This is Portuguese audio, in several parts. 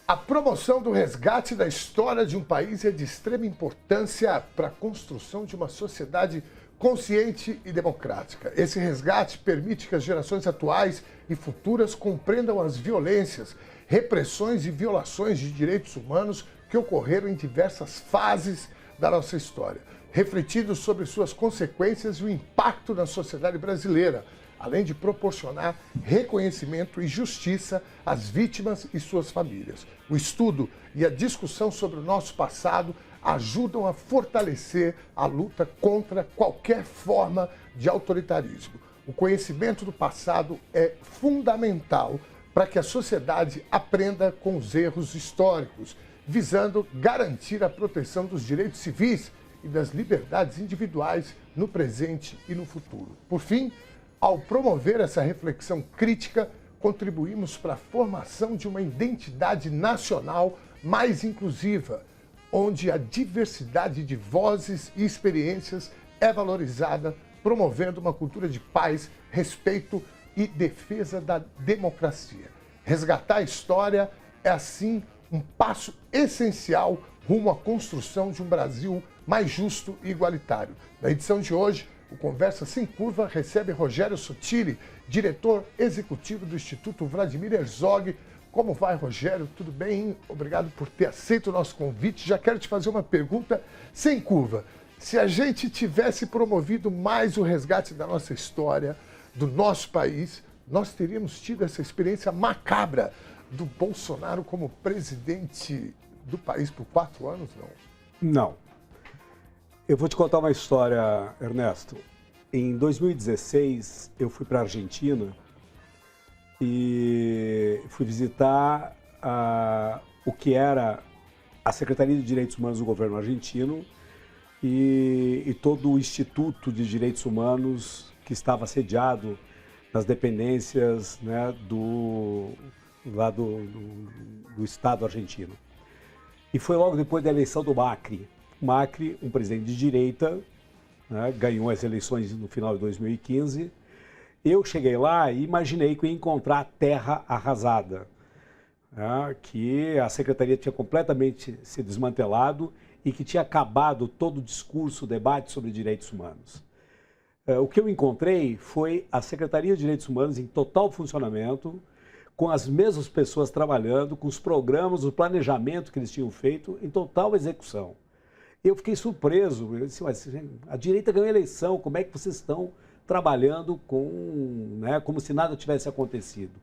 A promoção do resgate da história de um país é de extrema importância para a construção de uma sociedade consciente e democrática. Esse resgate permite que as gerações atuais e futuras compreendam as violências, repressões e violações de direitos humanos que ocorreram em diversas fases da nossa história, refletindo sobre suas consequências e o impacto na sociedade brasileira, além de proporcionar reconhecimento e justiça às vítimas e suas famílias. O estudo e a discussão sobre o nosso passado ajudam a fortalecer a luta contra qualquer forma de autoritarismo. O conhecimento do passado é fundamental para que a sociedade aprenda com os erros históricos, visando garantir a proteção dos direitos civis e das liberdades individuais no presente e no futuro. Por fim, ao promover essa reflexão crítica, contribuímos para a formação de uma identidade nacional mais inclusiva, onde a diversidade de vozes e experiências é valorizada, promovendo uma cultura de paz, respeito e defesa da democracia. Resgatar a história é, assim, um passo essencial rumo à construção de um Brasil mais justo e igualitário. Na edição de hoje, o Conversa Sem Curva recebe Rogério Sotile, diretor executivo do Instituto Vladimir Herzog. Como vai, Rogério? Tudo bem? Obrigado por ter aceito o nosso convite. Já quero te fazer uma pergunta sem curva. Se a gente tivesse promovido mais o resgate da nossa história, do nosso país, nós teríamos tido essa experiência macabra do Bolsonaro como presidente do país por 4 anos, não? Não. Eu vou te contar uma história, Ernesto. Em 2016, eu fui para a Argentina e fui visitar o que era a Secretaria de Direitos Humanos do governo argentino e todo o Instituto de Direitos Humanos que estava sediado nas dependências, né, do Estado argentino. E foi logo depois da eleição do Macri. Macri, um presidente de direita, né, ganhou as eleições no final de 2015. Eu cheguei lá e imaginei que eu ia encontrar a terra arrasada, né, que a secretaria tinha completamente se desmantelado e que tinha acabado todo o discurso, o debate sobre direitos humanos. O que eu encontrei foi a Secretaria de Direitos Humanos em total funcionamento, com as mesmas pessoas trabalhando, com os programas, o planejamento que eles tinham feito em total execução. Eu fiquei surpreso, eu disse, mas a direita ganhou a eleição, como é que vocês estão trabalhando como se nada tivesse acontecido?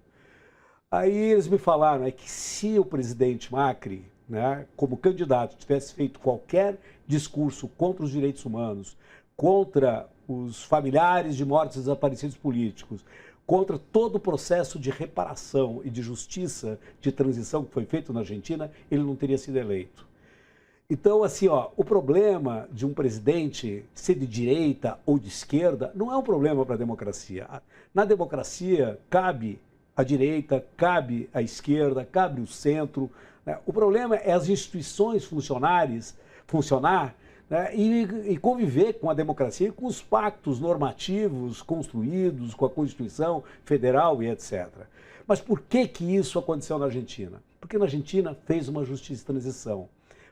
Aí eles me falaram que se o presidente Macri, né, como candidato, tivesse feito qualquer discurso contra os direitos humanos, contra os familiares de mortos e desaparecidos políticos, contra todo o processo de reparação e de justiça de transição que foi feito na Argentina, ele não teria sido eleito. Então, assim, o problema de um presidente ser de direita ou de esquerda não é um problema para a democracia. Na democracia, cabe a direita, cabe a esquerda, cabe o centro, né? O problema é as instituições funcionar, né, e conviver com a democracia e com os pactos normativos construídos, com a Constituição Federal e etc. Mas por que isso aconteceu na Argentina? Porque na Argentina fez uma justiça de transição.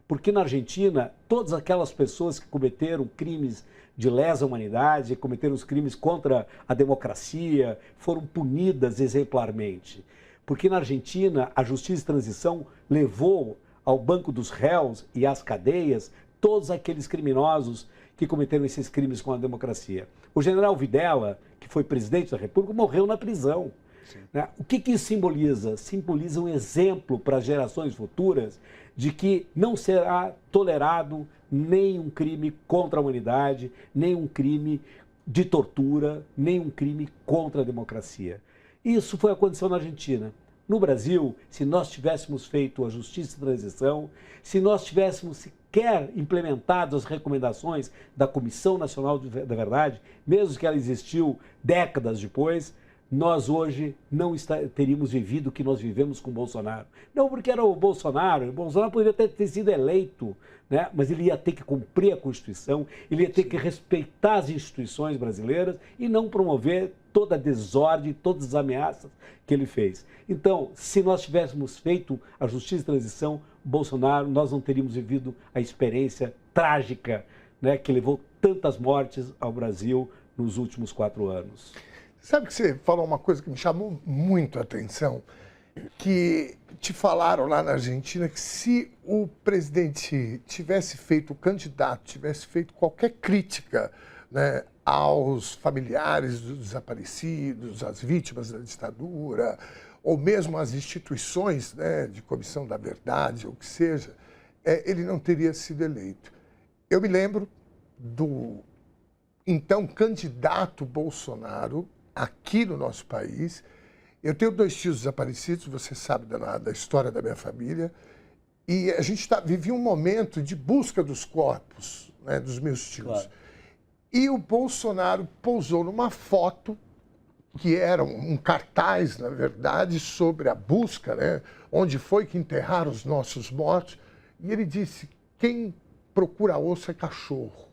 Porque na Argentina, todas aquelas pessoas que cometeram crimes de lesa humanidade, cometeram os crimes contra a democracia, foram punidas exemplarmente. Porque na Argentina, a justiça de transição levou ao banco dos réus e às cadeias todos aqueles criminosos que cometeram esses crimes com a democracia. O general Videla, que foi presidente da República, morreu na prisão. Né? O que isso simboliza? Simboliza um exemplo para as gerações futuras de que não será tolerado nenhum crime contra a humanidade, nenhum crime de tortura, nenhum crime contra a democracia. Isso foi a condição na Argentina. No Brasil, se nós tivéssemos feito a justiça de transição, se nós tivéssemos sequer implementado as recomendações da Comissão Nacional da Verdade, mesmo que ela existiu décadas depois, nós hoje não teríamos vivido o que nós vivemos com o Bolsonaro. Não porque era o Bolsonaro poderia ter sido eleito, né? Mas ele ia ter que cumprir a Constituição, ele ia ter que respeitar as instituições brasileiras e não promover toda a desordem, todas as ameaças que ele fez. Então, se nós tivéssemos feito a justiça de transição, Bolsonaro, nós não teríamos vivido a experiência trágica, né, que levou tantas mortes ao Brasil nos últimos 4 anos. Sabe que você falou uma coisa que me chamou muito a atenção, que te falaram lá na Argentina que se o presidente tivesse feito, o candidato tivesse feito qualquer crítica, né, aos familiares dos desaparecidos, às vítimas da ditadura, ou mesmo às instituições, né, de Comissão da Verdade, ou o que seja, ele não teria sido eleito. Eu me lembro do então candidato Bolsonaro aqui no nosso país. Eu tenho 2 tios desaparecidos, você sabe da história da minha família, e a gente vivia um momento de busca dos corpos, né, dos meus tios. Claro. E o Bolsonaro pousou numa foto, que era um cartaz, na verdade, sobre a busca, né, onde foi que enterraram os nossos mortos, e ele disse: quem procura osso é cachorro.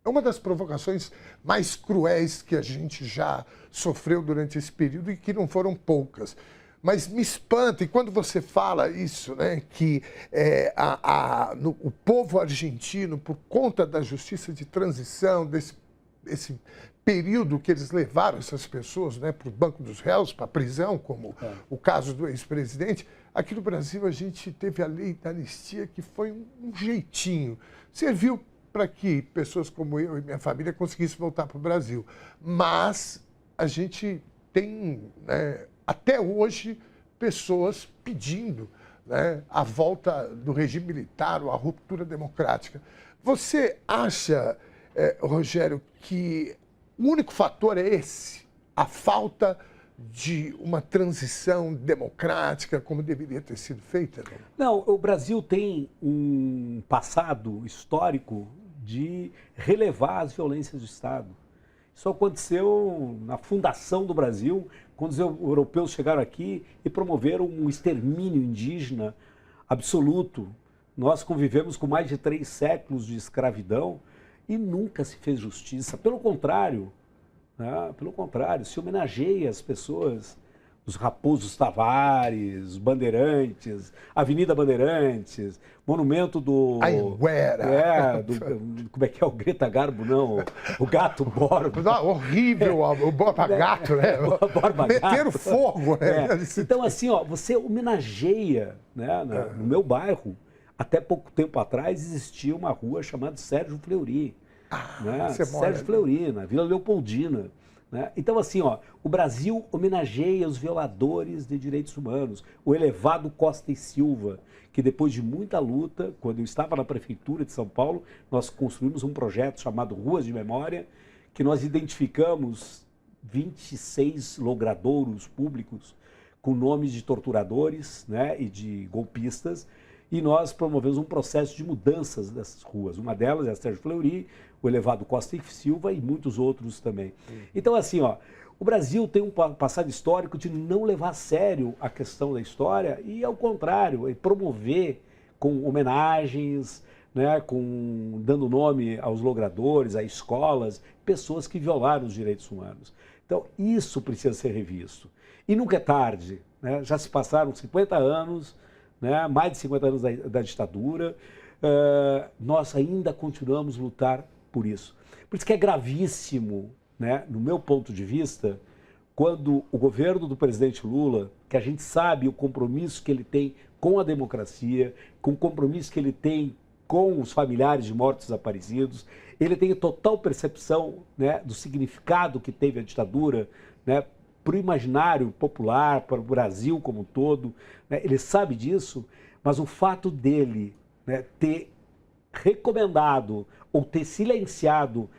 É uma das provocações mais cruéis que a gente já sofreu durante esse período e que não foram poucas. Mas me espanta, e quando você fala isso, né, que o povo argentino, por conta da justiça de transição, esse período que eles levaram essas pessoas, né, para o banco dos réus, para a prisão, como o caso do ex-presidente, aqui no Brasil a gente teve a lei da anistia, que foi um jeitinho, serviu para que pessoas como eu e minha família conseguissem voltar para o Brasil. Mas a gente tem, né, até hoje, pessoas pedindo, né, a volta do regime militar ou a ruptura democrática. Você acha, Rogério, que o único fator é esse? A falta de uma transição democrática como deveria ter sido feita? Não, o Brasil tem um passado histórico de relevar as violências do Estado. Isso aconteceu na fundação do Brasil, quando os europeus chegaram aqui e promoveram um extermínio indígena absoluto. Nós convivemos com mais de 3 séculos de escravidão e nunca se fez justiça. Pelo contrário, né? Pelo contrário, se homenageia as pessoas, os Raposos Tavares, os Bandeirantes, Avenida Bandeirantes, monumento do... Anhanguera. Como é que é o Greta Garbo, não? O Gato Borba. Não, horrível, o Borba Gato, né? Borba Meteram Gato. fogo, né? Então, assim, ó, você homenageia, né, no meu bairro, até pouco tempo atrás existia uma rua chamada Sérgio Fleury. Né? Sérgio Fleury, na Vila Leopoldina. Né? Então, assim, ó, o Brasil homenageia os violadores de direitos humanos. O elevado Costa e Silva, que depois de muita luta, quando eu estava na Prefeitura de São Paulo, nós construímos um projeto chamado Ruas de Memória, que nós identificamos 26 logradouros públicos com nomes de torturadores, né, e de golpistas, e nós promovemos um processo de mudanças dessas ruas. Uma delas é a Sérgio Fleury, o elevado Costa e Silva e muitos outros também. Então, assim, ó, o Brasil tem um passado histórico de não levar a sério a questão da história e, ao contrário, promover com homenagens, né, dando nome aos logradores, a escolas, pessoas que violaram os direitos humanos. Então, isso precisa ser revisto. E nunca é tarde, né? Já se passaram 50 anos, né, mais de 50 anos da ditadura, nós ainda continuamos a lutar por isso. Por isso que é gravíssimo, né, no meu ponto de vista, quando o governo do presidente Lula, que a gente sabe o compromisso que ele tem com a democracia, com o compromisso que ele tem com os familiares de mortos desaparecidos, ele tem total percepção, né, do significado que teve a ditadura, né, para o imaginário popular, para o Brasil como um todo, né? Ele sabe disso, mas o fato dele, né, ter recomendado ou ter silenciado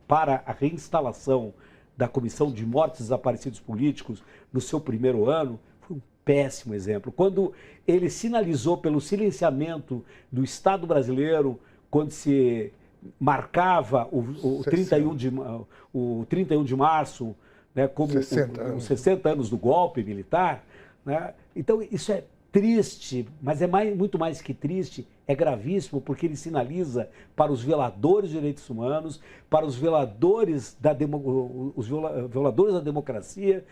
para a reinstalação da Comissão de Mortos e Desaparecidos Políticos no seu primeiro ano, foi um péssimo exemplo. Quando ele sinalizou pelo silenciamento do Estado brasileiro, quando se marcava o 31 de março, né, como 60 os 60 anos do golpe militar, né? Então isso é triste, mas é muito mais que triste, é gravíssimo, porque ele sinaliza para os violadores de direitos humanos, para os violadores violadores da democracia,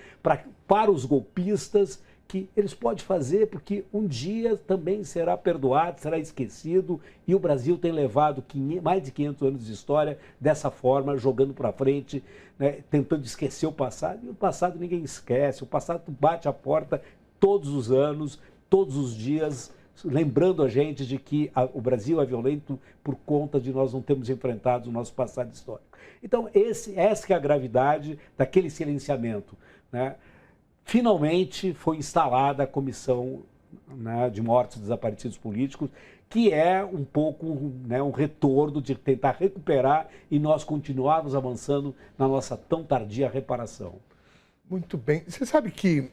para os golpistas, que eles podem fazer porque um dia também será perdoado, será esquecido, e o Brasil tem levado mais de 500 anos de história dessa forma, jogando para frente, né, tentando esquecer o passado, e o passado ninguém esquece, o passado bate a porta todos os anos, todos os dias, lembrando a gente de que o Brasil é violento por conta de nós não termos enfrentado o nosso passado histórico. Então, essa que é a gravidade daquele silenciamento, né? Finalmente foi instalada a Comissão, né, de Mortos e Desaparecidos Políticos, que é um pouco, né, um retorno de tentar recuperar e nós continuarmos avançando na nossa tão tardia reparação. Muito bem. Você sabe que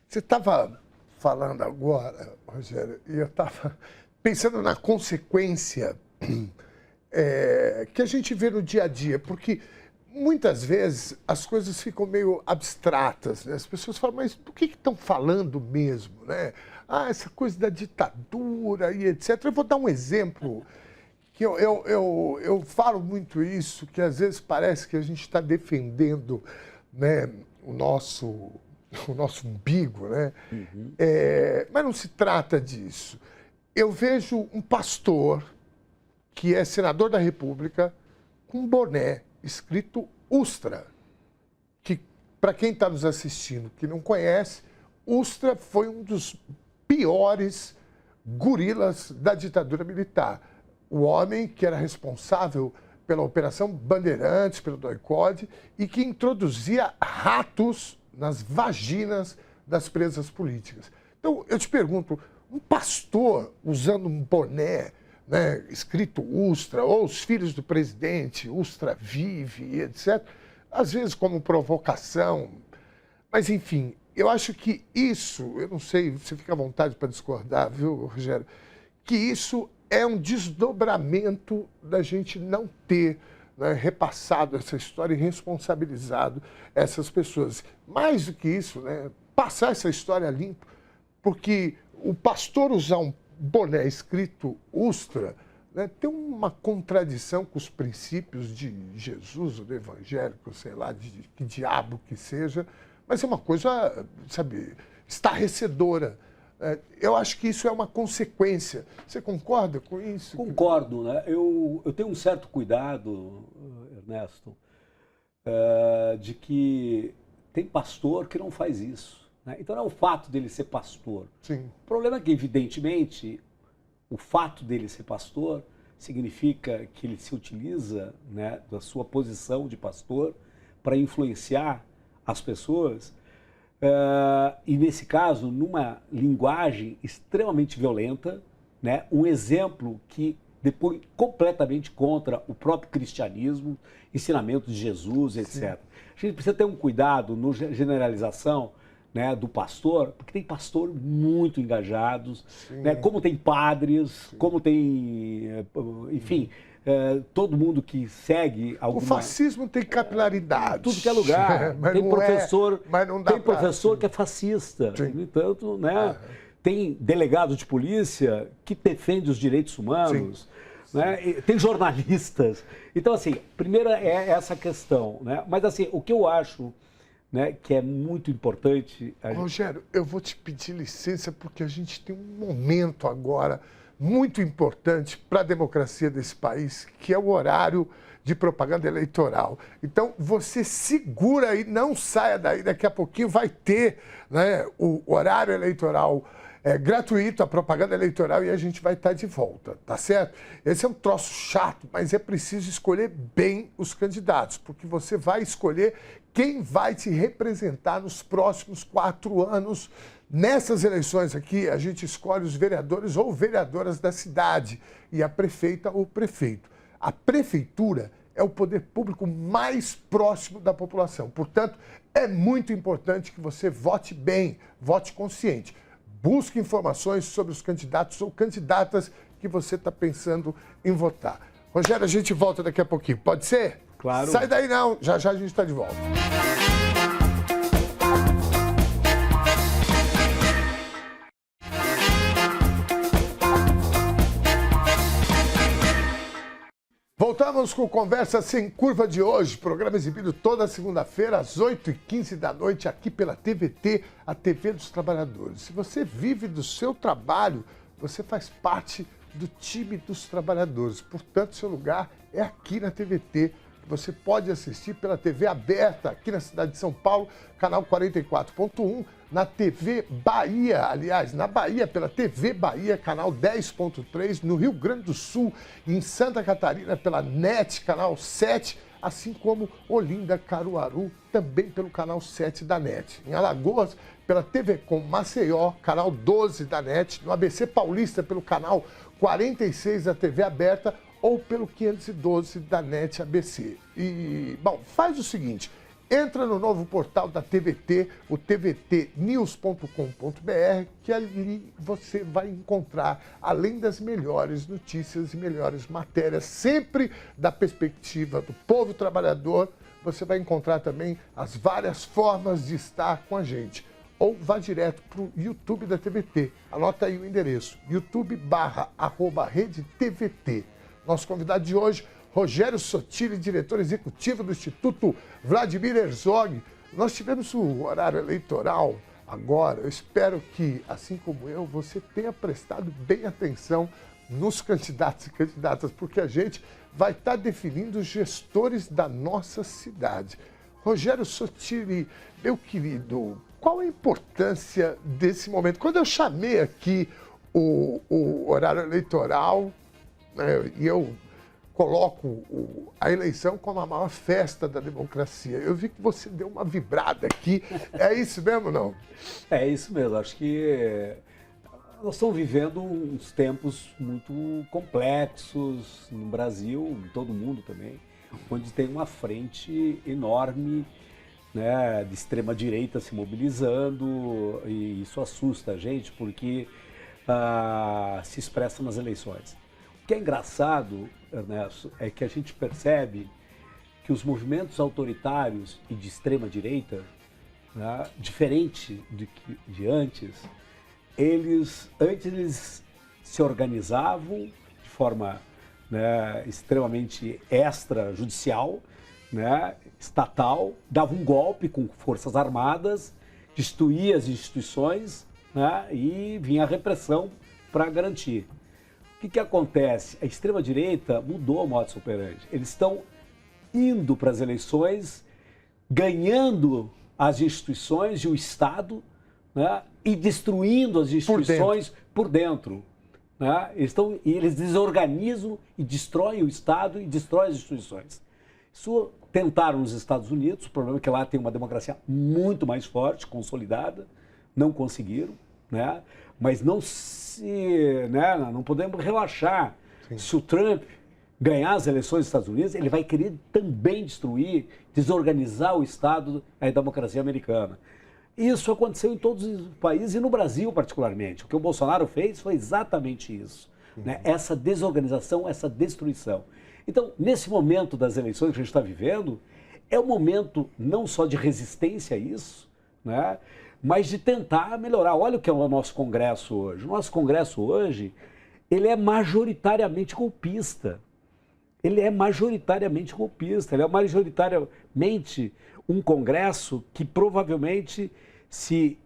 você estava falando agora, Rogério, e eu estava pensando na consequência que a gente vê no dia a dia, porque muitas vezes as coisas ficam meio abstratas, né? As pessoas falam, mas do que estão falando mesmo, né? Ah, essa coisa da ditadura e etc. Eu vou dar um exemplo, que eu falo muito isso, que às vezes parece que a gente está defendendo, né, o nosso umbigo, né? Uhum. Mas não se trata disso. Eu vejo um pastor que é senador da República com um boné escrito Ustra, que, para quem está nos assistindo que não conhece, Ustra foi um dos piores gorilas da ditadura militar. O homem que era responsável pela Operação Bandeirantes, pelo doicode, e que introduzia ratos nas vaginas das presas políticas. Então, eu te pergunto, um pastor usando um boné, né, escrito Ustra, ou os filhos do presidente, Ustra vive, etc., às vezes como provocação, mas enfim, eu acho que isso, eu não sei, você fica à vontade para discordar, viu, Rogério, que isso é um desdobramento da gente não ter, né, repassado essa história e responsabilizado essas pessoas. Mais do que isso, né, passar essa história limpo, porque o pastor usar um boné escrito Ustra, né, tem uma contradição com os princípios de Jesus, ou do evangélico, sei lá, de que diabo que seja, mas é uma coisa, sabe, estarrecedora. Eu acho que isso é uma consequência. Você concorda com isso? Concordo, né? Eu tenho um certo cuidado, Ernesto, de que tem pastor que não faz isso. Então não é o fato dele ser pastor. Sim. O problema é que, evidentemente, o fato dele ser pastor significa que ele se utiliza, né, da sua posição de pastor para influenciar as pessoas, e nesse caso, numa linguagem extremamente violenta, né, um exemplo que depois completamente contra o próprio cristianismo, ensinamentos de Jesus, etc. Sim. A gente precisa ter um cuidado na generalização, né, do pastor, porque tem pastor muito engajados, né, como tem padres, sim, como tem, enfim, todo mundo que segue alguma... O fascismo tem capilaridade. Tudo que é lugar. Tem professor, tem professor que é fascista. Sim. No entanto, né, tem delegado de polícia que defende os direitos humanos. Sim. Né, tem jornalistas. Então, assim, primeiro é essa questão. Né, mas, assim, o que eu acho, né, que é muito importante... Rogério, eu vou te pedir licença porque a gente tem um momento agora muito importante para a democracia desse país, que é o horário de propaganda eleitoral. Então, você segura aí, não saia daí, daqui a pouquinho vai ter, né, o horário eleitoral gratuito, a propaganda eleitoral, e a gente vai estar de volta, tá certo? Esse é um troço chato, mas é preciso escolher bem os candidatos, porque você vai escolher quem vai te representar nos próximos 4 anos. Nessas eleições aqui, a gente escolhe os vereadores ou vereadoras da cidade e a prefeita ou prefeito. A prefeitura é o poder público mais próximo da população. Portanto, é muito importante que você vote bem, vote consciente. Busque informações sobre os candidatos ou candidatas que você está pensando em votar. Rogério, a gente volta daqui a pouquinho. Pode ser? Claro. Sai daí não, já já a gente está de volta. Voltamos com Conversa Sem Curva de hoje, programa exibido toda segunda-feira às 8h15 da noite aqui pela TVT, a TV dos Trabalhadores. Se você vive do seu trabalho, você faz parte do time dos trabalhadores. Portanto, seu lugar é aqui na TVT. Você pode assistir pela TV aberta aqui na cidade de São Paulo, canal 44.1, na TV Bahia, aliás, na Bahia, pela TV Bahia, canal 10.3, no Rio Grande do Sul e em Santa Catarina pela NET, canal 7, assim como Olinda, Caruaru, também pelo canal 7 da NET. Em Alagoas, pela TV Com Maceió, canal 12 da NET, no ABC Paulista, pelo canal 46 da TV aberta, ou pelo 512 da NET ABC. E, bom, faz o seguinte, entra no novo portal da TVT, o tvtnews.com.br, que ali você vai encontrar, além das melhores notícias e melhores matérias, sempre da perspectiva do povo trabalhador, você vai encontrar também as várias formas de estar com a gente. Ou vá direto para o YouTube da TVT. Anota aí o endereço, youtube.com/redetvt. Nosso convidado de hoje, Rogério Sottile, diretor executivo do Instituto Vladimir Herzog. Nós tivemos o horário eleitoral agora. Eu espero que, assim como eu, você tenha prestado bem atenção nos candidatos e candidatas, porque a gente vai estar definindo os gestores da nossa cidade. Rogério Sottile, meu querido, qual a importância desse momento? Quando eu chamei aqui o horário eleitoral, e eu coloco a eleição como a maior festa da democracia. Eu vi que você deu uma vibrada aqui. É isso mesmo, não? É isso mesmo. Acho que nós estamos vivendo uns tempos muito complexos no Brasil, em todo o mundo também, onde tem uma frente enorme, né, de extrema-direita se mobilizando, e isso assusta a gente porque se expressa nas eleições. O que é engraçado, Ernesto, é que a gente percebe que os movimentos autoritários e de extrema-direita, né, diferente de antes, eles se organizavam de forma, né, extremamente extrajudicial, né, estatal, davam um golpe com forças armadas, destruía as instituições, né, e vinha a repressão para garantir. O que acontece? A extrema-direita mudou o modus operandi. Eles estão indo para as eleições, ganhando as instituições e o Estado, né, e destruindo as instituições por dentro. Né? Eles desorganizam e destroem o Estado e destroem as instituições. Isso tentaram nos Estados Unidos, o problema é que lá tem uma democracia muito mais forte, consolidada, não conseguiram, né? Mas não podemos relaxar. Sim. Se o Trump ganhar as eleições dos Estados Unidos, ele vai querer também destruir, desorganizar o Estado e a democracia americana. Isso aconteceu em todos os países e no Brasil particularmente. O que o Bolsonaro fez foi exatamente isso, né? Essa desorganização, essa destruição. Então, nesse momento das eleições que a gente está vivendo, é um momento não só de resistência a isso, né, mas de tentar melhorar. Olha o que é o nosso Congresso hoje. O nosso Congresso hoje, ele é majoritariamente golpista. Ele é majoritariamente golpista. Ele é majoritariamente um Congresso que provavelmente, se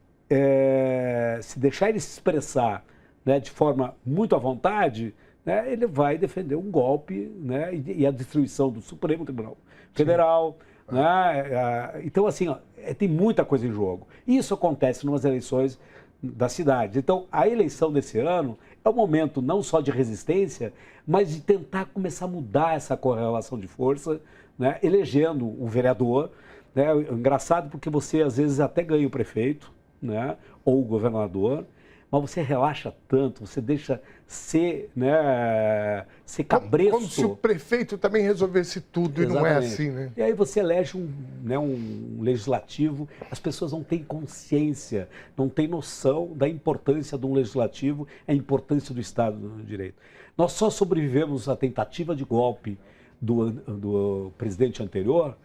deixar ele se expressar, né, de forma muito à vontade, né, ele vai defender um golpe, né, e a destruição do Supremo Tribunal Federal. Né? Então, assim, ó, tem muita coisa em jogo. Isso acontece nas eleições da cidade. Então, a eleição desse ano é um momento não só de resistência, mas de tentar começar a mudar essa correlação de força, né, elegendo um vereador. Né? Engraçado porque você, às vezes, até ganha o prefeito, né, ou o governador, mas você relaxa tanto, você deixa ser, né, ser cabresto. Como se o prefeito também resolvesse tudo. Exatamente. E não é assim, né? E aí você elege um legislativo, as pessoas não têm consciência, não têm noção da importância de um legislativo, a importância do Estado do Direito. Nós só sobrevivemos à tentativa de golpe do presidente anterior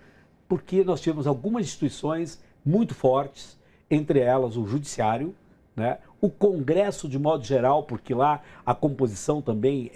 porque nós tivemos algumas instituições muito fortes, entre elas o Judiciário, né? O Congresso de modo geral, porque lá a composição também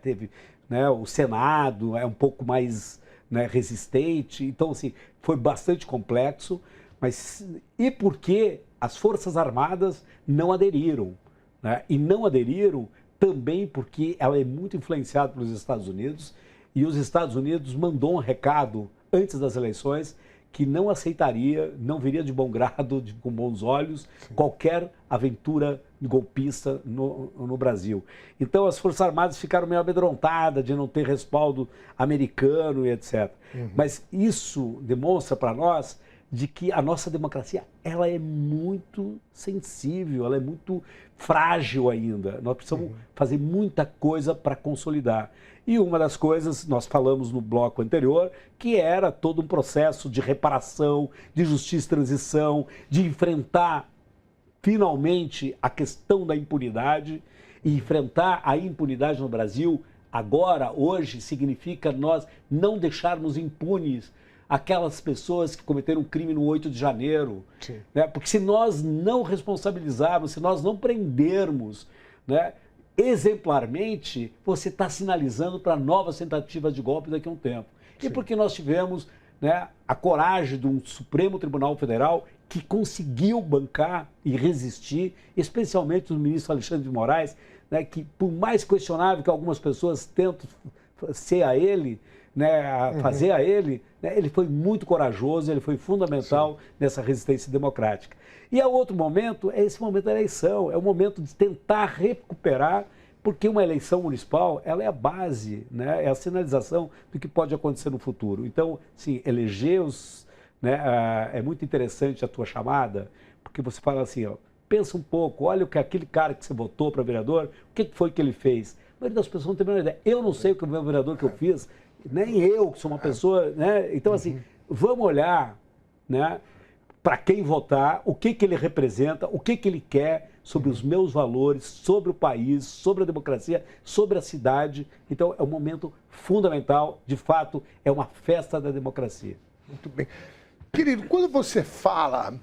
teve, né, o Senado é um pouco mais, né, resistente. Então, assim, foi bastante complexo. Mas e por que as Forças Armadas não aderiram? Né? E não aderiram também porque ela é muito influenciada pelos Estados Unidos, e os Estados Unidos mandou um recado antes das eleições que não aceitaria, não viria de bom grado, com bons olhos, qualquer aventura golpista no Brasil. Então as Forças Armadas ficaram meio amedrontadas de não ter respaldo americano e etc. Mas isso demonstra para nós de que a nossa democracia ela é muito sensível, ela é muito frágil ainda. Nós precisamos fazer muita coisa para consolidar. E uma das coisas, nós falamos no bloco anterior, que era todo um processo de reparação, de justiça e transição, de enfrentar finalmente a questão da impunidade. E enfrentar a impunidade no Brasil, agora, hoje, significa nós não deixarmos impunes aquelas pessoas que cometeram crime no 8 de janeiro. Né? Porque se nós não responsabilizarmos, se nós não prendermos, né, exemplarmente, você está sinalizando para novas tentativas de golpe daqui a um tempo. E porque nós tivemos, né, a coragem de um Supremo Tribunal Federal que conseguiu bancar e resistir, especialmente o ministro Alexandre de Moraes, né, que por mais questionável que algumas pessoas tentam ser a ele, né, fazer a ele, né, ele foi muito corajoso, ele foi fundamental nessa resistência democrática. E o outro momento é esse momento da eleição, é o momento de tentar recuperar, porque uma eleição municipal ela é a base, né, é a sinalização do que pode acontecer no futuro. Então, sim, eleger os... Né, é muito interessante a tua chamada, porque você fala assim, ó, pensa um pouco, olha o que aquele cara que você votou para vereador, o que foi que ele fez? A maioria das pessoas não tem a menor ideia. Eu não sei o que o meu vereador que eu fiz, nem eu, que sou uma pessoa, né? Então, assim, vamos olhar, né, para quem votar, o que ele representa, o que ele quer sobre os meus valores, sobre o país, sobre a democracia, sobre a cidade. Então, é um momento fundamental, de fato, é uma festa da democracia. Muito bem. Querido, quando você fala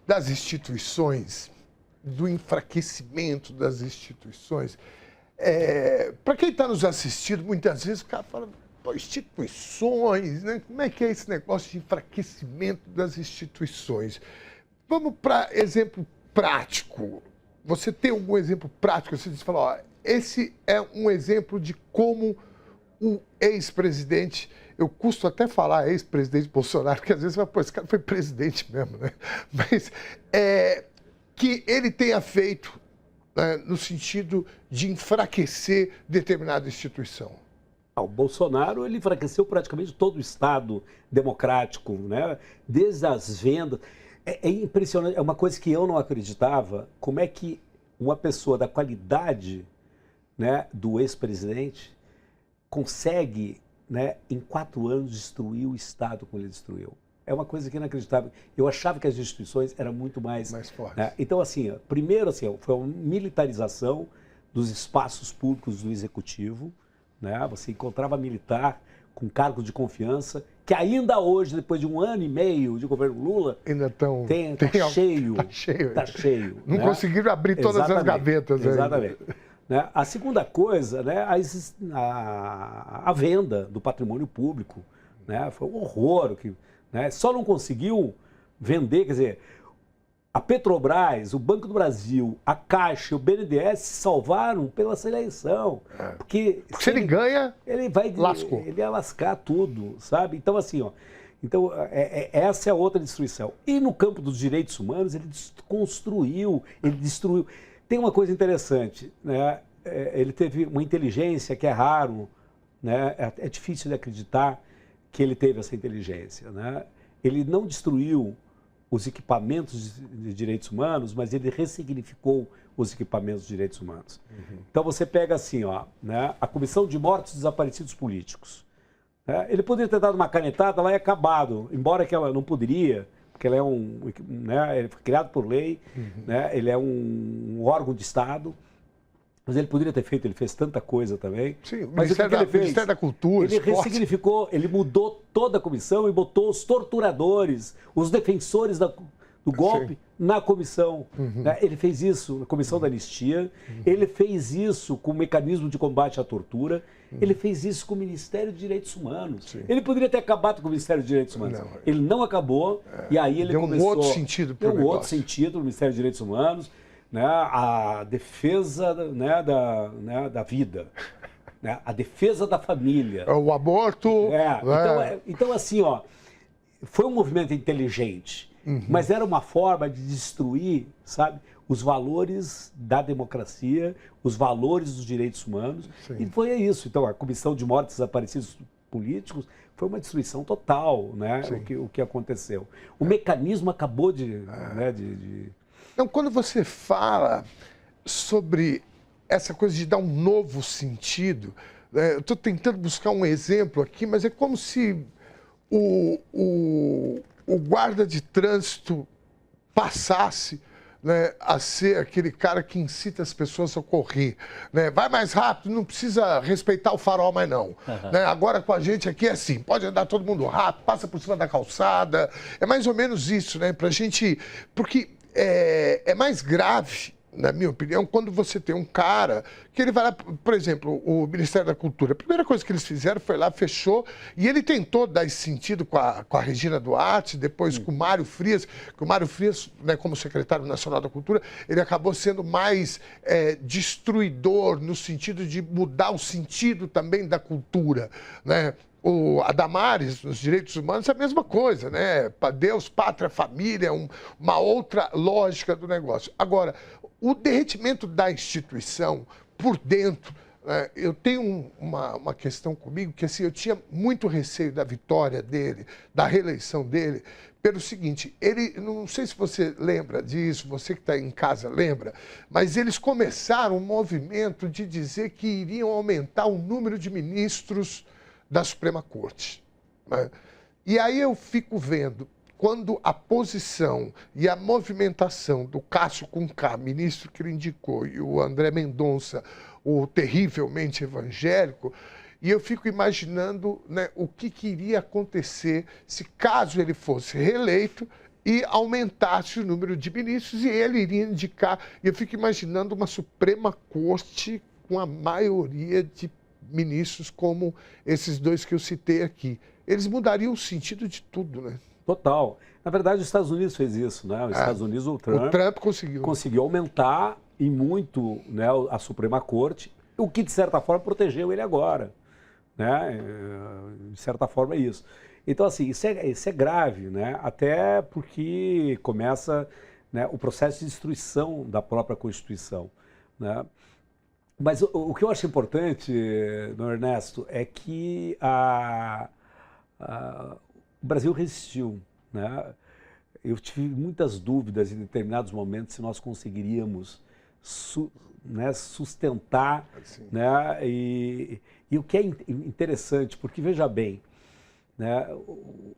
das instituições, do enfraquecimento das instituições, para quem está nos assistindo, muitas vezes o cara fala, pô, instituições, né? Como é que é esse negócio de enfraquecimento das instituições? Vamos para exemplo prático. Você tem algum exemplo prático? Você diz, ó, esse é um exemplo de como o ex-presidente, eu custo até falar ex-presidente Bolsonaro, porque às vezes você fala, pô, esse cara foi presidente mesmo, né? Mas que ele tenha feito, né, no sentido de enfraquecer determinada instituição. O Bolsonaro ele enfraqueceu praticamente todo o Estado democrático, né? Desde as vendas. É impressionante, é uma coisa que eu não acreditava, como é que uma pessoa da qualidade, né, do ex-presidente consegue, né, em 4 anos destruir o Estado como ele destruiu. É uma coisa que é inacreditável. Eu achava que as instituições eram muito mais fortes. Né? Então, assim, primeiro, assim, foi uma militarização dos espaços públicos do Executivo, né? Você encontrava militar com cargos de confiança, que ainda hoje, depois de 1 ano e meio de governo Lula, ainda tá cheio. Está cheio. Não conseguiram abrir todas as gavetas. Exatamente. Né? A segunda coisa, né, a venda do patrimônio público, né, foi um horror. Né, só não conseguiu vender, quer dizer, a Petrobras, o Banco do Brasil, a Caixa, o BNDES se salvaram pela eleição. Porque se ele ganha, lascou. Ele ia lascar tudo, sabe? Então, assim, ó, então, essa é outra destruição. E no campo dos direitos humanos, ele construiu, ele destruiu. Tem uma coisa interessante, né? Ele teve uma inteligência que é raro, né? É difícil de acreditar que ele teve essa inteligência, né? Ele não destruiu os equipamentos de direitos humanos, mas ele ressignificou os equipamentos de direitos humanos. Então você pega assim, ó, né, a Comissão de Mortos e Desaparecidos Políticos. Né? Ele poderia ter dado uma canetada lá e acabado, embora que ela não poderia, porque ela é né, ele foi criado por lei, né, ele é um órgão de Estado, mas ele poderia ter feito, ele fez tanta coisa também. Sim, mas o que ele fez? Ministério da Cultura, ele Esporte. Ressignificou, ele mudou toda a comissão e botou os torturadores, os defensores do golpe na comissão. Né? Ele fez isso na comissão da anistia, ele fez isso com o mecanismo de combate à tortura, ele fez isso com o Ministério de Direitos Humanos. Sim. Ele poderia ter acabado com o Ministério de Direitos Humanos. Não, ele não acabou, e aí ele deu começou... um outro sentido para o negócio. Deu um outro sentido para o Ministério de Direitos Humanos, né? A defesa, né, da vida, né? A defesa da família. O aborto... Então, assim, ó, foi um movimento inteligente, mas era uma forma de destruir, sabe, os valores da democracia, os valores dos direitos humanos. Sim. E foi isso. Então, a Comissão de Mortos Desaparecidos Políticos foi uma destruição total, né? O que aconteceu. O mecanismo acabou de... Então, quando você fala sobre essa coisa de dar um novo sentido, eu estou tentando buscar um exemplo aqui, mas é como se o guarda de trânsito passasse, né, a ser aquele cara que incita as pessoas a correr. Né? Vai mais rápido, não precisa respeitar o farol mais não. Né? Agora com a gente aqui é assim, pode andar todo mundo rápido, passa por cima da calçada. É mais ou menos isso, né? Pra gente... Porque é mais grave, na minha opinião, quando você tem um cara que ele vai lá, por exemplo, o Ministério da Cultura. A primeira coisa que eles fizeram foi lá, fechou, e ele tentou dar esse sentido com a Regina Duarte, depois com o Mário Frias, que o Mário Frias, né, como secretário nacional da Cultura, ele acabou sendo mais destruidor no sentido de mudar o sentido também da cultura, né? A Damares, nos direitos humanos, é a mesma coisa, né? Deus, pátria, família, uma outra lógica do negócio. Agora, o derretimento da instituição por dentro, né? Eu tenho uma questão comigo que assim, eu tinha muito receio da vitória dele, da reeleição dele, pelo seguinte, não sei se você lembra disso, você que está em casa lembra, mas eles começaram um movimento de dizer que iriam aumentar o número de ministros da Suprema Corte. Né? E aí eu fico vendo, quando a posição e a movimentação do Cássio Cunha, ministro que ele indicou, e o André Mendonça, o terrivelmente evangélico, e eu fico imaginando, né, o que iria acontecer se caso ele fosse reeleito e aumentasse o número de ministros e ele iria indicar. Eu fico imaginando uma Suprema Corte com a maioria de ministros como esses dois que eu citei aqui. Eles mudariam o sentido de tudo, né? Total. Na verdade, os Estados Unidos fez isso, né? Os Estados Unidos, o Trump conseguiu aumentar e muito, né, a Suprema Corte, o que, de certa forma, protegeu ele agora. Né? De certa forma, é isso. Então, assim, isso é grave, né? Até porque começa, né, o processo de destruição da própria Constituição, né? Mas o que eu acho importante, no Ernesto, é que o Brasil resistiu, né? Eu tive muitas dúvidas em determinados momentos se nós conseguiríamos sustentar, né? E o que é interessante, porque veja bem, né,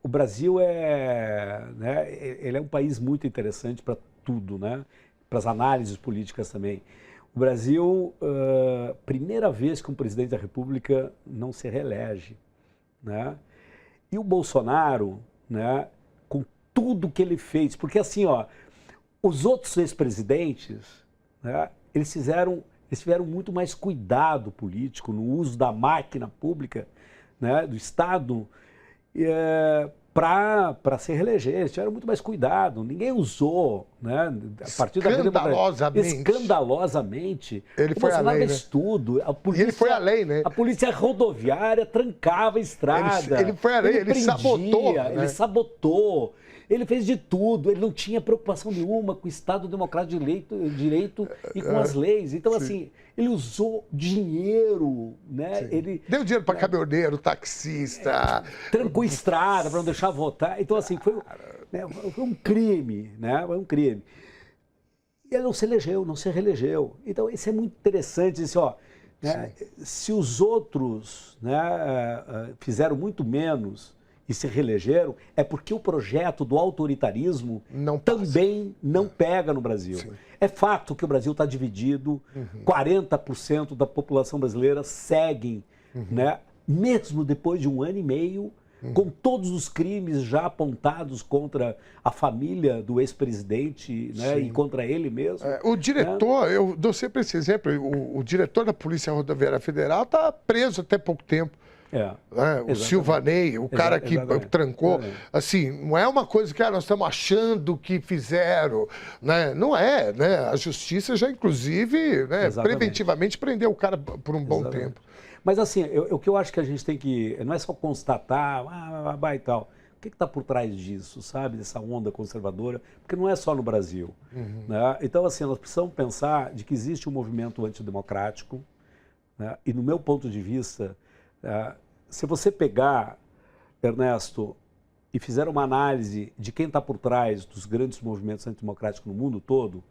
o Brasil ele é um país muito interessante para tudo, né? Para as análises políticas também. O Brasil, primeira vez que um presidente da República não se reelege, né? E o Bolsonaro, né, com tudo que ele fez, porque assim, ó, os outros ex-presidentes, né, eles tiveram muito mais cuidado político no uso da máquina pública, né, do Estado, para se reeleger. Eles tiveram muito mais cuidado. Ninguém usou, né, a partir da escandalosamente. Ele foi além, né? Tudo. E ele foi além, né? A polícia rodoviária trancava a estrada. Ele foi além, ele sabotou. Né? Ele sabotou. Ele fez de tudo, ele não tinha preocupação nenhuma com o Estado Democrático de Direito e com as leis. Então, assim, ele usou dinheiro, né? Ele deu dinheiro para caminhoneiro, taxista. Trancou estrada para não deixar votar. Então, assim, foi um crime, né? Foi um crime. E ele não se elegeu, não se reelegeu. Então, isso é muito interessante, assim, ó, né? Se os outros, né, fizeram muito menos e se reelegeram, é porque o projeto do autoritarismo também não pega no Brasil. Sim. É fato que o Brasil está dividido, 40% da população brasileira seguem, né, mesmo depois de 1 ano e meio, com todos os crimes já apontados contra a família do ex-presidente, né, e contra ele mesmo. O diretor, eu dou sempre esse exemplo, o diretor da Polícia Rodoviária Federal está preso até pouco tempo. O Silvanei, o cara que trancou, assim, não é uma coisa que nós estamos achando que fizeram, né? Não é, né? A justiça já, inclusive, né, preventivamente prendeu o cara por um bom tempo. Mas assim, o que eu acho que a gente tem que, não é só constatar, e tal, o que está por trás disso, sabe, dessa onda conservadora, porque não é só no Brasil. Né? Então, assim, nós precisamos pensar de que existe um movimento antidemocrático, né? E no meu ponto de vista, se você pegar, Ernesto, e fizer uma análise de quem está por trás dos grandes movimentos antidemocráticos no mundo todo,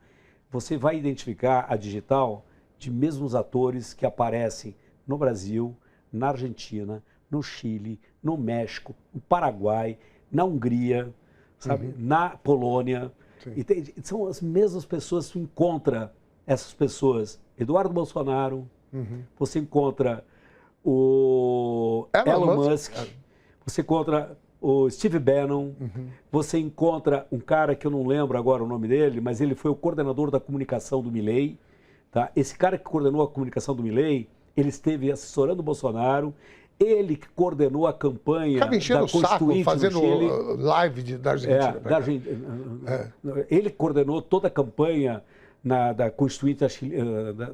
você vai identificar a digital de mesmos atores que aparecem no Brasil, na Argentina, no Chile, no México, no Paraguai, na Hungria, sabe, na Polônia. E são as mesmas pessoas que encontra essas pessoas. Eduardo Bolsonaro, você encontra o Elon Musk, você encontra o Steve Bannon, você encontra um cara que eu não lembro agora o nome dele, mas ele foi o coordenador da comunicação do Milei. Tá? Esse cara que coordenou a comunicação do Milei, ele esteve assessorando o Bolsonaro, ele que coordenou a campanha da Constituinte fazendo no Chile. Live da Argentina. Ele coordenou toda a campanha da Constituinte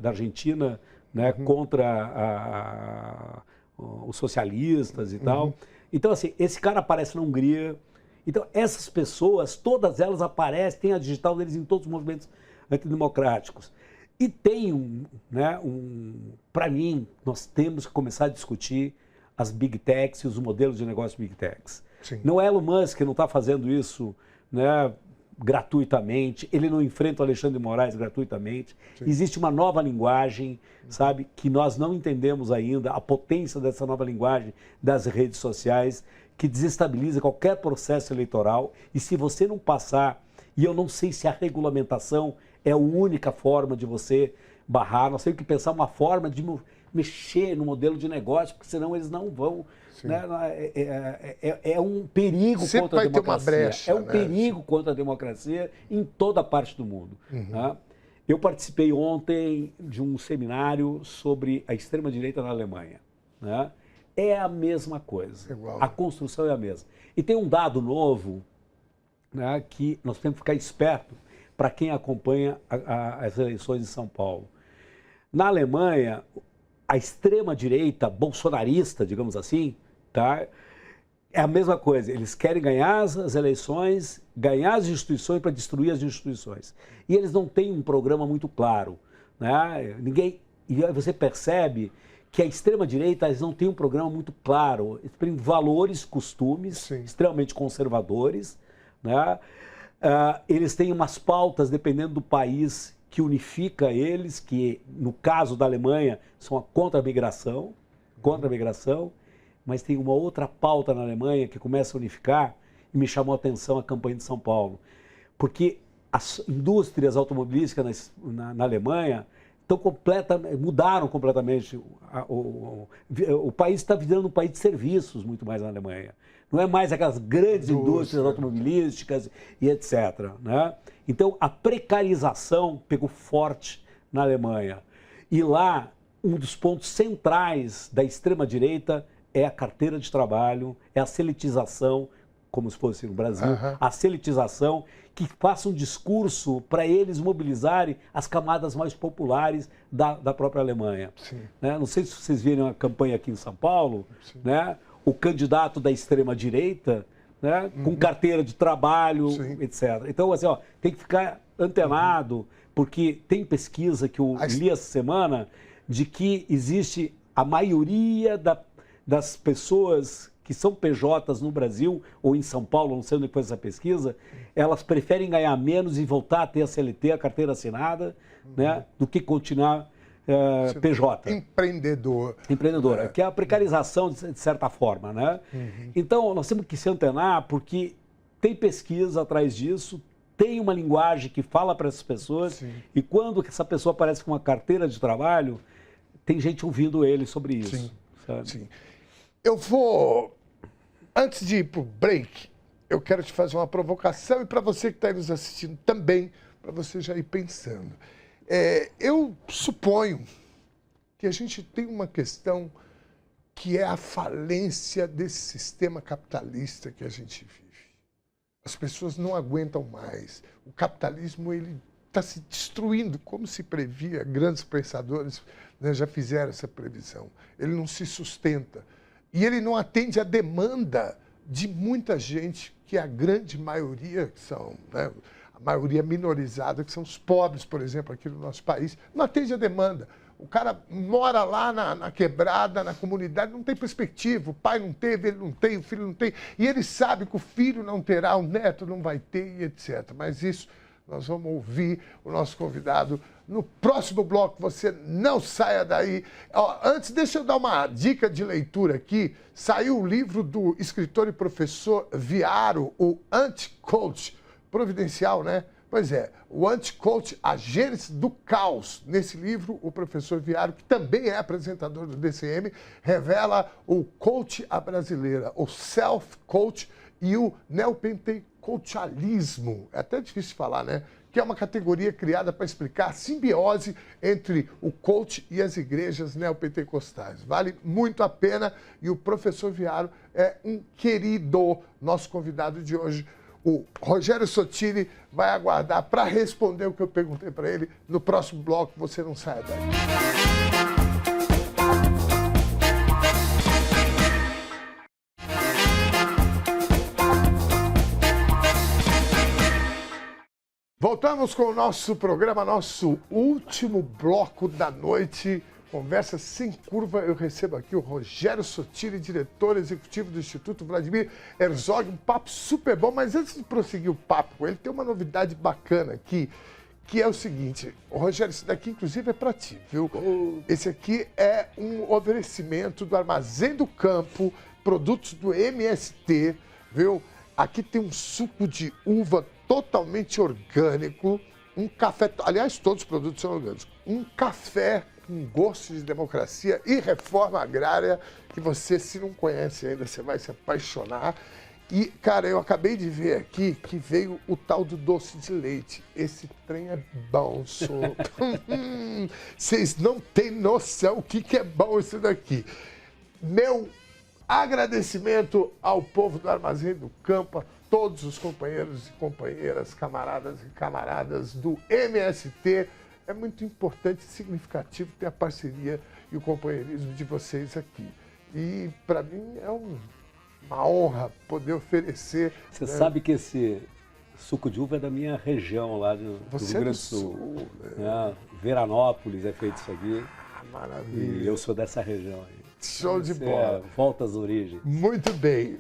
da Argentina, né, contra os socialistas e tal. Então, assim, esse cara aparece na Hungria. Então, essas pessoas, todas elas aparecem, tem a digital deles em todos os movimentos antidemocráticos. E tem para mim, nós temos que começar a discutir as big techs e os modelos de negócio big techs. Não é Elon Musk que não está fazendo isso, né, gratuitamente, ele não enfrenta o Alexandre de Moraes gratuitamente. Existe uma nova linguagem, sabe, que nós não entendemos ainda, a potência dessa nova linguagem das redes sociais, que desestabiliza qualquer processo eleitoral. E se você não passar, e eu não sei se a regulamentação é a única forma de você barrar, nós temos que pensar uma forma de mexer no modelo de negócio, porque senão eles não vão. Né? É um perigo contra a democracia. Ter uma brecha, perigo contra a democracia em toda parte do mundo. Né? Eu participei ontem de um seminário sobre a extrema-direita na Alemanha. Né? É a mesma coisa. A construção é a mesma. E tem um dado novo, né, que nós temos que ficar esperto para quem acompanha as eleições em São Paulo. Na Alemanha, a extrema-direita bolsonarista, digamos assim, tá, é a mesma coisa. Eles querem ganhar as eleições, ganhar as instituições para destruir as instituições. E eles não têm um programa muito claro. Né? E aí você percebe que a extrema-direita não tem um programa muito claro. Eles têm valores, costumes extremamente conservadores. Né? Eles têm umas pautas, dependendo do país, que unifica eles, que no caso da Alemanha são contra a migração, mas tem uma outra pauta na Alemanha que começa a unificar, e me chamou a atenção a campanha de São Paulo, porque as indústrias automobilísticas na Alemanha mudaram completamente. O país está virando um país de serviços muito mais na Alemanha. Não é mais aquelas grandes indústrias automobilísticas e etc. Né? Então, a precarização pegou forte na Alemanha. E lá, um dos pontos centrais da extrema-direita é a carteira de trabalho, é a seletização, como se fosse no Brasil, a seletização, que faça um discurso para eles mobilizarem as camadas mais populares da própria Alemanha. Né? Não sei se vocês viram a campanha aqui em São Paulo, né? O candidato da extrema-direita, né? Com carteira de trabalho, etc. Então, assim, tem que ficar antenado, porque tem pesquisa que eu li essa semana de que existe a maioria das pessoas que são PJs no Brasil ou em São Paulo, não sei onde foi essa pesquisa, elas preferem ganhar menos e voltar a ter a CLT, a carteira assinada, né, do que continuar PJ. Empreendedora, que é a precarização de certa forma. Né? Então, nós temos que se antenar porque tem pesquisa atrás disso, tem uma linguagem que fala para essas pessoas e quando essa pessoa aparece com uma carteira de trabalho, tem gente ouvindo ele sobre isso. Sabe? Eu vou Antes de ir para o break, eu quero te fazer uma provocação e para você que está aí nos assistindo também, para você já ir pensando. Eu suponho que a gente tem uma questão que é a falência desse sistema capitalista que a gente vive. As pessoas não aguentam mais. O capitalismo ele está se destruindo, como se previa. Grandes pensadores, né, já fizeram essa previsão. Ele não se sustenta. E ele não atende à demanda de muita gente, que é a grande maioria, que são, né, a maioria minorizada, que são os pobres, por exemplo, aqui no nosso país, não atende à demanda. O cara mora lá na quebrada, na comunidade, não tem perspectiva. O pai não teve, ele não tem, o filho não tem. E ele sabe que o filho não terá, o neto não vai ter, e etc. Mas isso nós vamos ouvir o nosso convidado no próximo bloco. Você não saia daí. Antes, deixa eu dar uma dica de leitura aqui. Saiu o livro do escritor e professor Viaro, o Anti-Coach. Providencial, né? Pois é, o Anti-Coach, a Gênese do Caos. Nesse livro, o professor Viaro, que também é apresentador do DCM, revela o coach à brasileira, o self-coach e o neopentecostalismo. É até difícil de falar, né? Que é uma categoria criada para explicar a simbiose entre o coach e as igrejas neopentecostais. Vale muito a pena e o professor Viaro é um querido, nosso convidado de hoje. O Rogério Sottile vai aguardar para responder o que eu perguntei para ele no próximo bloco. Você não saia daí. Voltamos com o nosso programa, nosso último bloco da noite. Conversa sem curva, eu recebo aqui o Rogério Sottile, diretor executivo do Instituto Vladimir Herzog, um papo super bom, mas antes de prosseguir o papo com ele, tem uma novidade bacana aqui, que é o seguinte, Rogério, esse daqui inclusive é para ti, viu? Esse aqui é um oferecimento do Armazém do Campo, produtos do MST, viu? Aqui tem um suco de uva totalmente orgânico, um café, aliás, todos os produtos são orgânicos, um café com gosto de democracia e reforma agrária, que você, se não conhece ainda, você vai se apaixonar. E, cara, eu acabei de ver aqui que veio o tal do doce de leite. Esse trem é bom, senhor. Vocês não têm noção o que é bom isso daqui. Meu agradecimento ao povo do Armazém do Campo, a todos os companheiros e companheiras, camaradas e camaradas do MST. É muito importante e significativo ter a parceria e o companheirismo de vocês aqui. E, para mim, é uma honra poder oferecer... Você sabe que esse suco de uva é da minha região, lá do Rio Grande do Sul. Né? Veranópolis é feito isso aqui. Maravilha. E eu sou dessa região aí. Show de bola. Volta às origens. Muito bem.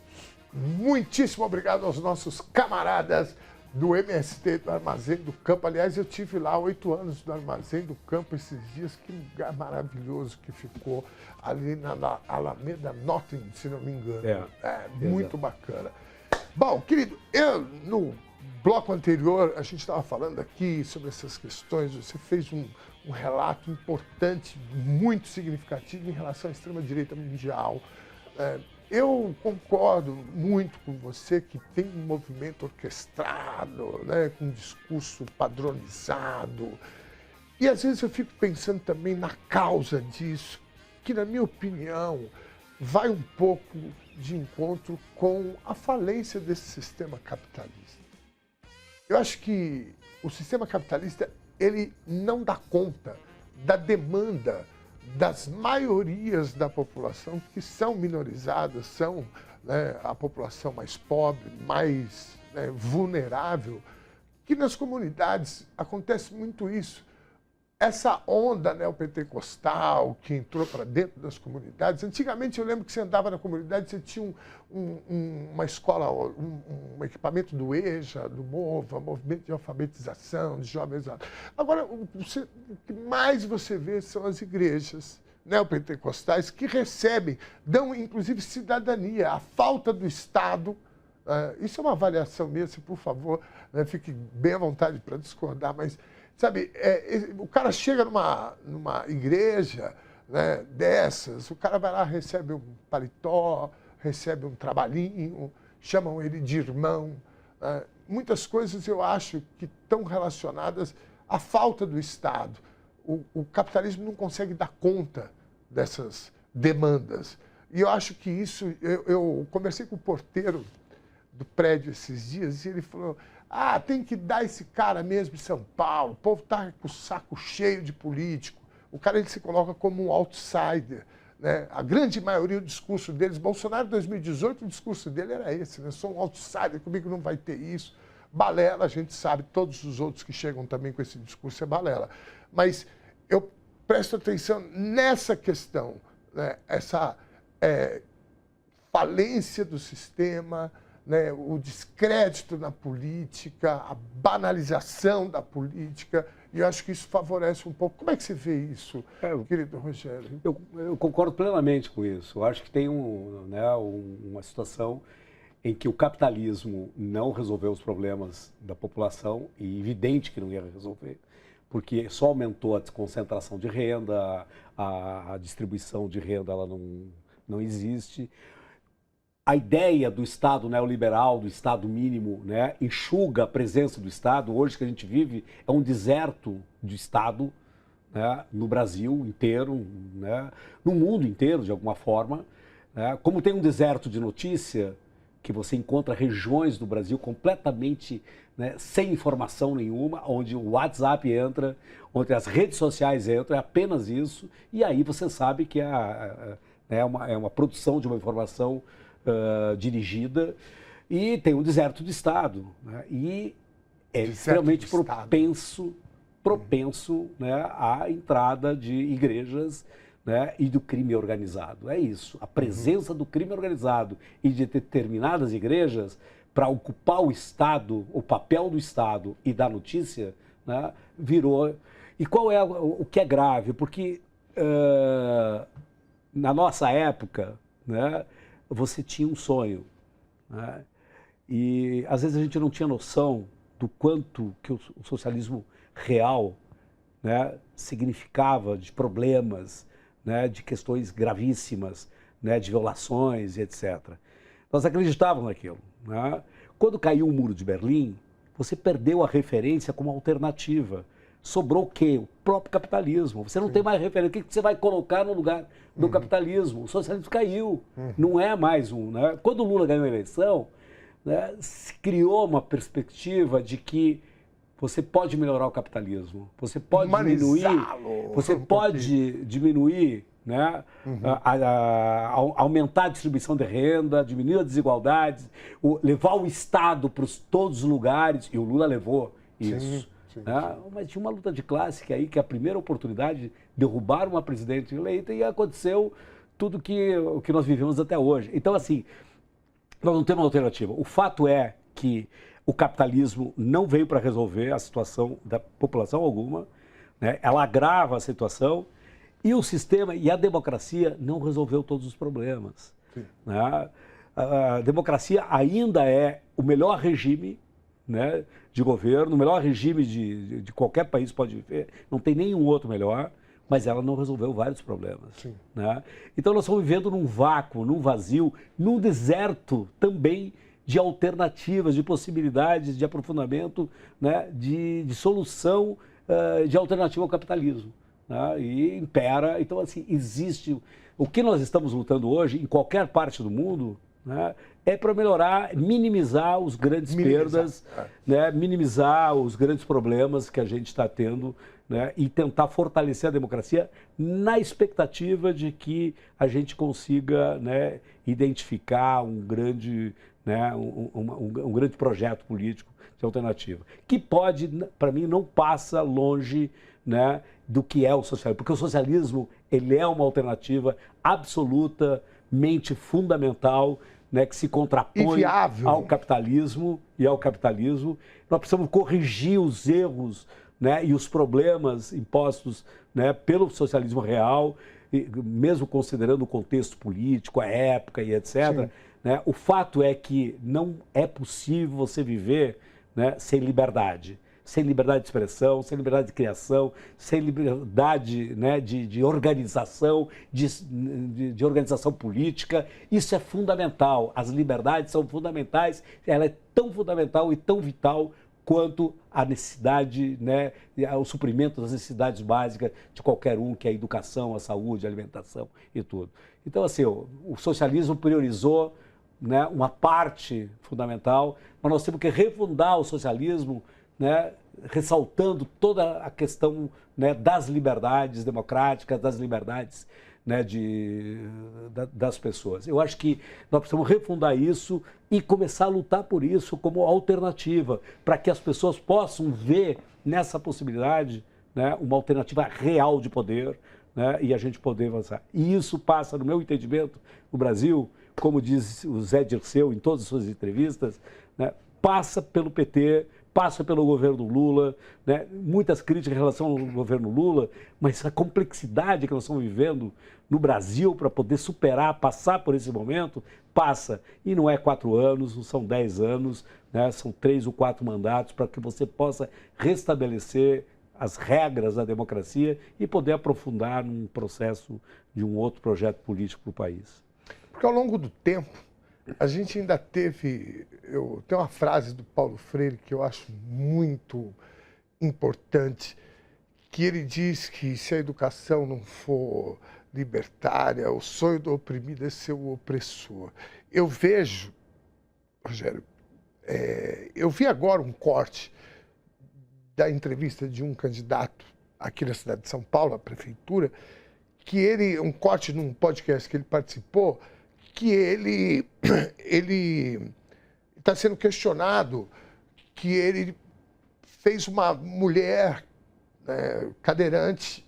Muitíssimo obrigado aos nossos camaradas do MST, do Armazém do Campo. Aliás, eu tive lá 8 anos no Armazém do Campo esses dias. Que lugar maravilhoso que ficou ali na Alameda Norte, se não me engano. Muito bacana. Bom, querido, no bloco anterior, a gente estava falando aqui sobre essas questões. Você fez um relato importante, muito significativo em relação à extrema-direita mundial. Eu concordo muito com você que tem um movimento orquestrado, né, com um discurso padronizado. E às vezes eu fico pensando também na causa disso, que na minha opinião vai um pouco de encontro com a falência desse sistema capitalista. Eu acho que o sistema capitalista ele não dá conta da demanda das maiorias da população que são minorizadas, são, né, a população mais pobre, mais, né, vulnerável, que nas comunidades acontece muito isso. Essa onda neopentecostal que entrou para dentro das comunidades, antigamente eu lembro que você andava na comunidade, você tinha uma escola, um equipamento do EJA, do MOVA, movimento de alfabetização, de jovens. Agora, o que mais você vê são as igrejas neopentecostais que recebem, dão inclusive cidadania, a falta do Estado. Isso é uma avaliação minha, se por favor, né, fique bem à vontade para discordar, mas sabe, o cara chega numa igreja, né, dessas, o cara vai lá, recebe um paletó, recebe um trabalhinho, chamam ele de irmão. Muitas coisas eu acho que estão relacionadas à falta do Estado. O capitalismo não consegue dar conta dessas demandas. E eu acho que isso... Eu conversei com o porteiro do prédio esses dias e ele falou: tem que dar esse cara mesmo em São Paulo, o povo está com o saco cheio de político. O cara ele se coloca como um outsider. Né? A grande maioria do discurso deles, Bolsonaro em 2018, o discurso dele era esse, né? Sou um outsider, comigo não vai ter isso. Balela, a gente sabe, todos os outros que chegam também com esse discurso é balela. Mas eu presto atenção nessa questão, né? Essa falência do sistema, né? O descrédito na política, a banalização da política, e eu acho que isso favorece um pouco. Como é que você vê isso, querido Rogério? Eu concordo plenamente com isso. Eu acho que tem uma situação em que o capitalismo não resolveu os problemas da população, e evidente que não ia resolver, porque só aumentou a desconcentração de renda, a distribuição de renda ela não existe. A ideia do Estado neoliberal, do Estado mínimo, né, enxuga a presença do Estado. Hoje que a gente vive é um deserto de Estado, né, no Brasil inteiro, né, no mundo inteiro, de alguma forma. Né. Como tem um deserto de notícia, que você encontra regiões do Brasil completamente, né, sem informação nenhuma, onde o WhatsApp entra, onde as redes sociais entram, é apenas isso, e aí você sabe que é uma produção de uma informação dirigida, e tem um deserto de Estado, né? E é extremamente propenso, né, à entrada de igrejas, né, e do crime organizado. É isso. A presença do crime organizado e de determinadas igrejas para ocupar o Estado, o papel do Estado e da notícia, né, virou... E qual é o que é grave? Porque na nossa época, né, você tinha um sonho, né? E às vezes a gente não tinha noção do quanto que o socialismo real, né, significava de problemas, né, de questões gravíssimas, né, de violações e etc. Nós acreditávamos naquilo. Né? Quando caiu o Muro de Berlim, você perdeu a referência como alternativa. Sobrou o quê? O próprio capitalismo. Você não tem mais referência. O que você vai colocar no lugar do capitalismo? O socialismo caiu. Não é mais um. Né? Quando o Lula ganhou a eleição, né, se criou uma perspectiva de que você pode melhorar o capitalismo, você pode diminuir, né, aumentar a distribuição de renda, diminuir as desigualdades, levar o Estado para todos os lugares, e o Lula levou isso. Sim. Mas tinha uma luta de classe que a primeira oportunidade de derrubar uma presidente eleita, e aconteceu tudo o que nós vivemos até hoje. Então, assim, nós não temos uma alternativa. O fato é que o capitalismo não veio para resolver a situação da população alguma, né? Ela agrava a situação, e o sistema e a democracia não resolveu todos os problemas. Né? A democracia ainda é o melhor regime, né, de governo, o melhor regime de qualquer país pode viver, não tem nenhum outro melhor, mas ela não resolveu vários problemas. Né? Então nós estamos vivendo num vácuo, num vazio, num deserto também de alternativas, de possibilidades de aprofundamento, né, de solução, de alternativa ao capitalismo. Né? E impera, então assim, existe... O que nós estamos lutando hoje, em qualquer parte do mundo, né, é para melhorar, minimizar os grandes perdas, né, minimizar os grandes problemas que a gente está tendo, né, e tentar fortalecer a democracia na expectativa de que a gente consiga, né, identificar um grande, né, um grande projeto político de alternativa, que pode, para mim, não passa longe, né, do que é o socialismo, porque o socialismo ele é uma alternativa absolutamente fundamental, né, que se contrapõe ao capitalismo e ao capitalismo. Nós precisamos corrigir os erros, né, e os problemas impostos, né, pelo socialismo real, mesmo considerando o contexto político, a época e etc. Né, o fato é que não é possível você viver, né, sem liberdade, sem liberdade de expressão, sem liberdade de criação, sem liberdade, né, de organização, de organização política. Isso é fundamental. As liberdades são fundamentais. Ela é tão fundamental e tão vital quanto a necessidade, né, o suprimento das necessidades básicas de qualquer um, que é a educação, a saúde, a alimentação e tudo. Então, assim, o socialismo priorizou, né, uma parte fundamental, mas nós temos que refundar o socialismo, né, ressaltando toda a questão, né, das liberdades democráticas, das liberdades, né, das pessoas. Eu acho que nós precisamos refundar isso e começar a lutar por isso como alternativa, para que as pessoas possam ver nessa possibilidade, né, uma alternativa real de poder, né, e a gente poder avançar. E isso passa, no meu entendimento, no Brasil, como diz o Zé Dirceu em todas as suas entrevistas, né, passa pelo PT, passa pelo governo Lula, né? Muitas críticas em relação ao governo Lula, mas a complexidade que nós estamos vivendo no Brasil para poder superar, passar por esse momento, passa. E não é 4 anos, não são 10 anos, né? São 3 ou 4 mandatos para que você possa restabelecer as regras da democracia e poder aprofundar num processo de um outro projeto político para o país. Porque ao longo do tempo, a gente ainda teve... Tem uma frase do Paulo Freire que eu acho muito importante, que ele diz que se a educação não for libertária, o sonho do oprimido é ser o opressor. Eu vejo, Rogério, eu vi agora um corte da entrevista de um candidato aqui na cidade de São Paulo, à prefeitura, que ele, um corte num podcast que ele participou, que ele está sendo questionado que ele fez uma mulher, né, cadeirante,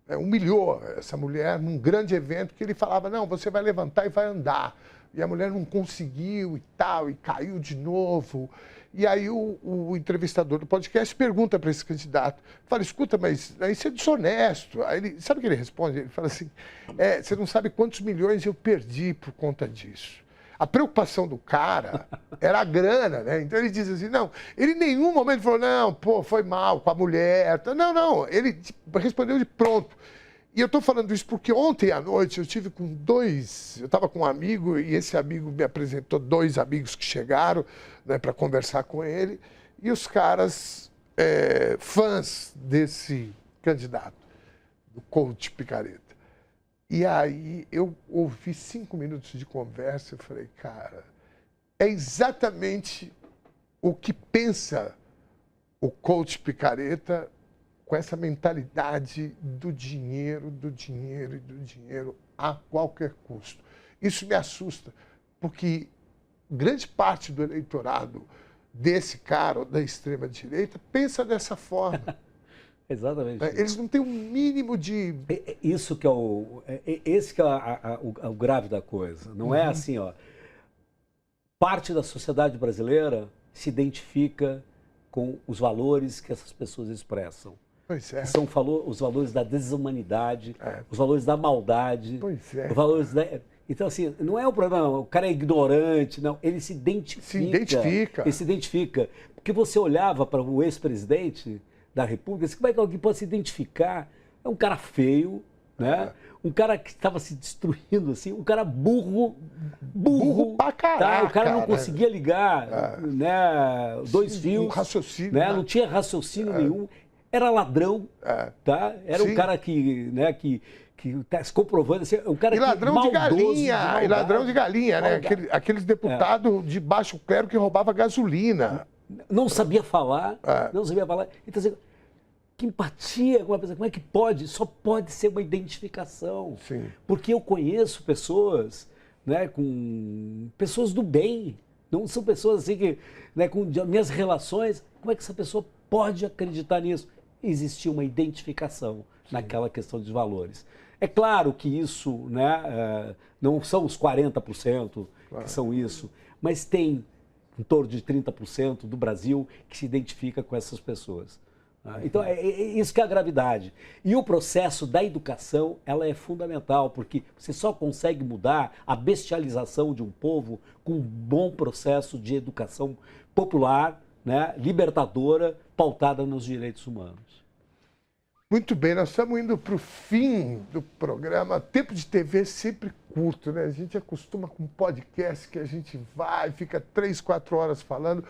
humilhou essa mulher num grande evento que ele falava, não, você vai levantar e vai andar. E a mulher não conseguiu e tal, e caiu de novo. E aí o entrevistador do podcast pergunta para esse candidato, fala, escuta, mas aí você é desonesto. Aí ele, sabe o que ele responde? Ele fala assim, você não sabe quantos milhões eu perdi por conta disso. A preocupação do cara era a grana, né? Então ele diz assim, não, ele em nenhum momento falou, não, pô, foi mal com a mulher. Não, ele respondeu de pronto. E eu estou falando isso porque ontem à noite eu tive com eu estava com um amigo e esse amigo me apresentou 2 amigos que chegaram, né, para conversar com ele, e os caras, fãs desse candidato, do coach Picareta. E aí eu ouvi 5 minutos de conversa e falei, cara, é exatamente o que pensa o coach Picareta com essa mentalidade do dinheiro a qualquer custo. Isso me assusta, porque grande parte do eleitorado desse cara, ou da extrema-direita, pensa dessa forma. Exatamente. Eles não têm um mínimo de... Isso que esse que é o grave da coisa. Não é assim, ó. Parte da sociedade brasileira se identifica com os valores que essas pessoas expressam. Pois é. Que são os valores da desumanidade, os valores da maldade, pois é. os valores da... Então, assim, não é um problema, o cara é ignorante, não. Ele se identifica. Ele se identifica. Porque você olhava para o ex-presidente da República, como é que alguém pode se identificar? É um cara feio, né? Um cara que estava se destruindo, assim, um cara burro pra caraca, tá? O cara não conseguia ligar, né, 2 fios. Um raciocínio. Né? Não tinha raciocínio nenhum. Era ladrão, tá? Era um cara que, né, que está se comprovando, assim, um cara e ladrão maldoso, de galinha, maldade, e ladrão de galinha, né? Aqueles deputados de baixo clero que roubavam gasolina. Não sabia falar, não sabia falar. Então, assim, que empatia com uma pessoa, como é que pode? Só pode ser uma identificação. Sim. Porque eu conheço pessoas, né, com pessoas do bem, não são pessoas assim que, né, com minhas relações, como é que essa pessoa pode acreditar nisso? Existia uma identificação naquela questão dos valores. É claro que isso, né, não são os 40% que são isso, mas tem em torno de 30% do Brasil que se identifica com essas pessoas. Então, é isso que é a gravidade. E o processo da educação, ela é fundamental, porque você só consegue mudar a bestialização de um povo com um bom processo de educação popular, né, libertadora, pautada nos direitos humanos. Muito bem, nós estamos indo para o fim do programa. Tempo de TV é sempre curto, né? A gente acostuma com podcast que a gente vai, fica 3, 4 horas falando.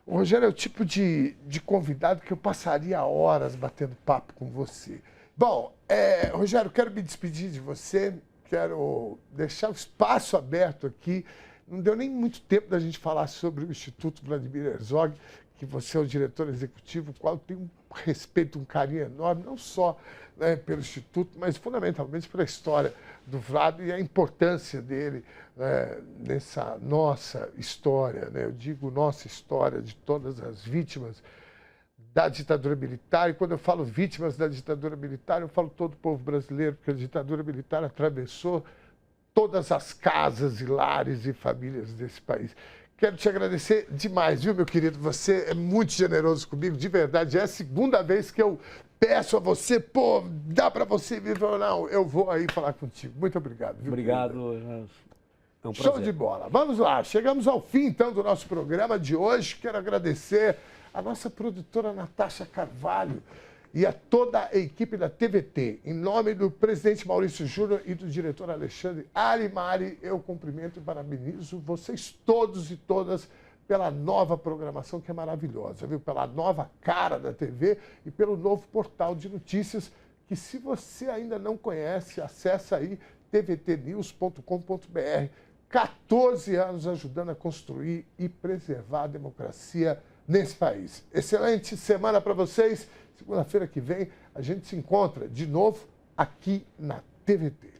O Rogério é o tipo de convidado que eu passaria horas batendo papo com você. Bom, Rogério, quero me despedir de você, quero deixar o espaço aberto aqui. Não deu nem muito tempo da gente falar sobre o Instituto Vladimir Herzog, que você é o diretor executivo, o qual eu tenho um respeito, um carinho enorme, não só, né, pelo Instituto, mas fundamentalmente pela história do Vlado e a importância dele, né, nessa nossa história, né? Eu digo nossa história, de todas as vítimas da ditadura militar. E quando eu falo vítimas da ditadura militar, eu falo todo o povo brasileiro, porque a ditadura militar atravessou todas as casas e lares e famílias desse país. Quero te agradecer demais, viu, meu querido? Você é muito generoso comigo, de verdade. É a segunda vez que eu peço a você, pô, dá para você vir ou não? Eu vou aí falar contigo. Muito obrigado. Viu, obrigado. É um prazer. Show de bola. Vamos lá. Chegamos ao fim, então, do nosso programa de hoje. Quero agradecer a nossa produtora Natasha Carvalho e a toda a equipe da TVT. Em nome do presidente Maurício Júnior e do diretor Alexandre Arimari, eu cumprimento e parabenizo vocês todos e todas pela nova programação que é maravilhosa, viu? Pela nova cara da TV e pelo novo portal de notícias que, se você ainda não conhece, acessa aí tvtnews.com.br. 14 anos ajudando a construir e preservar a democracia nesse país. Excelente semana para vocês. Segunda-feira que vem a gente se encontra de novo aqui na TVT.